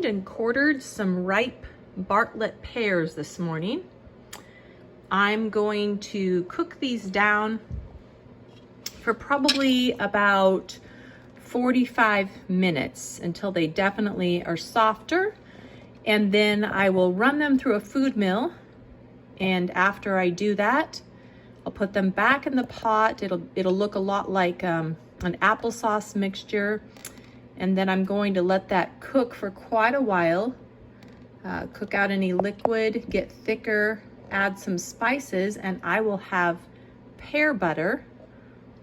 and quartered some ripe Bartlett pears this morning. I'm going to cook these down for probably about 45 minutes until they definitely are softer. And then I will run them through a food mill. And after I do that, I'll put them back in the pot. It'll look a lot like an applesauce mixture. And then I'm going to let that cook for quite a while. Cook out any liquid, get thicker, add some spices, and I will have pear butter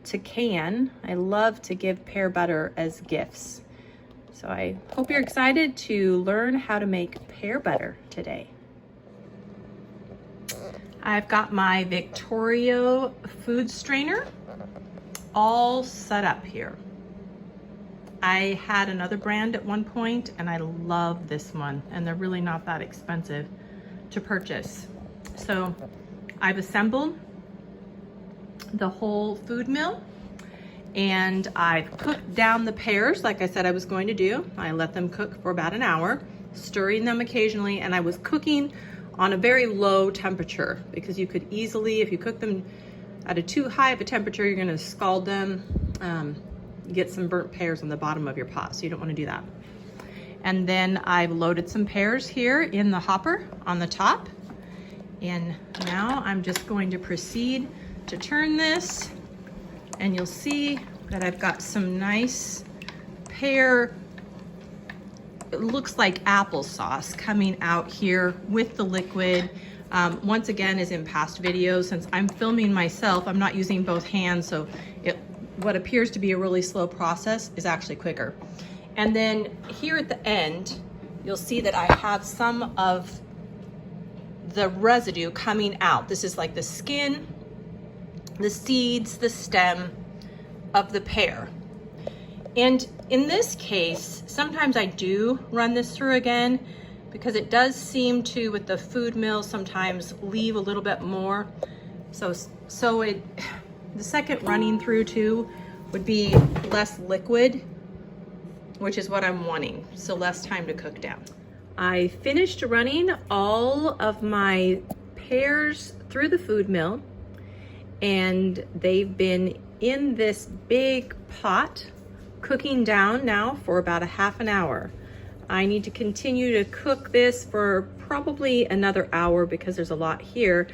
to can. I love to give pear butter as gifts. So I hope you're excited to learn how to make pear butter today. I've got my Victorio food strainer all set up here. I had another brand at one point and I love this one, and they're really not that expensive to purchase. So I've assembled the whole food mill and I've cooked down the pears like I said I was going to do. I let them cook for about an hour, stirring them occasionally, and I was cooking on a very low temperature because you could easily, if you cook them at a too high of a temperature, you're gonna scald them, get some burnt pears on the bottom of your pot, so you don't wanna do that. And then I've loaded some pears here in the hopper on the top. And now I'm just going to proceed to turn this, and you'll see that I've got some nice pear, it looks like applesauce coming out here with the liquid. Once again, as in past videos, since I'm filming myself, I'm not using both hands, so what appears to be a really slow process is actually quicker. And then here at the end, you'll see that I have some of the residue coming out. This is like the skin, the seeds, the stem of the pear. And in this case, sometimes I do run this through again because it does seem to, with the food mill, sometimes leave a little bit more. So the second running through too would be less liquid, which is what I'm wanting, so less time to cook down. I finished running all of my pears through the food mill, and they've been in this big pot cooking down now for about a half an hour. I need to continue to cook this for probably another hour because there's a lot here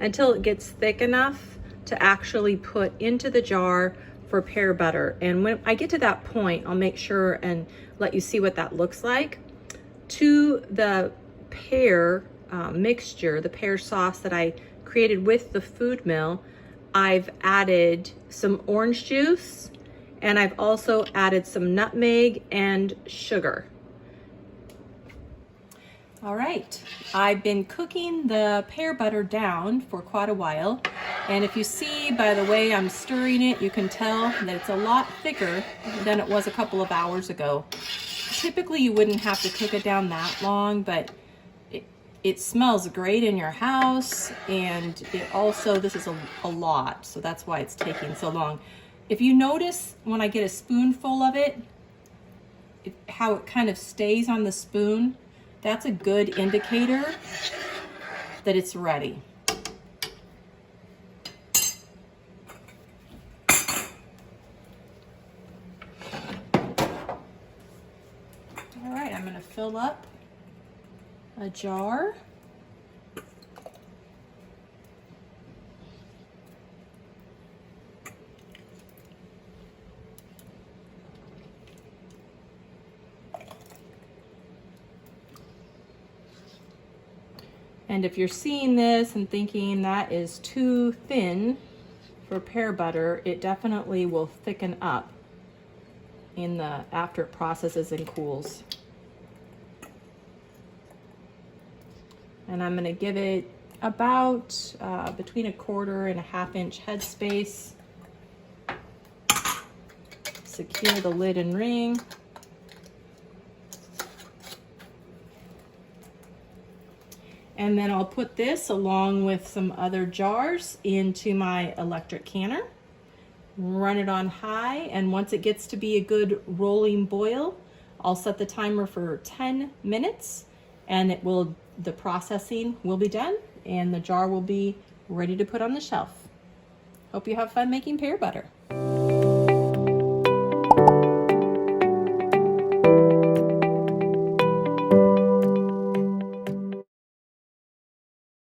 until it gets thick enough to actually put into the jar for pear butter. And when I get to that point, I'll make sure and let you see what that looks like. To the pear mixture, the pear sauce that I created with the food mill, I've added some orange juice, and I've also added some nutmeg and sugar. All right, I've been cooking the pear butter down for quite a while, and if you see by the way I'm stirring it, you can tell that it's a lot thicker than it was a couple of hours ago. Typically you wouldn't have to cook it down that long, but it smells great in your house, and it also, this is a lot, so that's why it's taking so long. If you notice when I get a spoonful of it, how it kind of stays on the spoon, that's a good indicator that it's ready. All right, I'm gonna fill up a jar. And if you're seeing this and thinking that is too thin for pear butter, it definitely will thicken up after it processes and cools. And I'm gonna give it about between 1/4 and 1/2 inch headspace. Secure the lid and ring. And then I'll put this along with some other jars into my electric canner, run it on high, and once it gets to be a good rolling boil, I'll set the timer for 10 minutes and the processing will be done and the jar will be ready to put on the shelf. Hope you have fun making pear butter.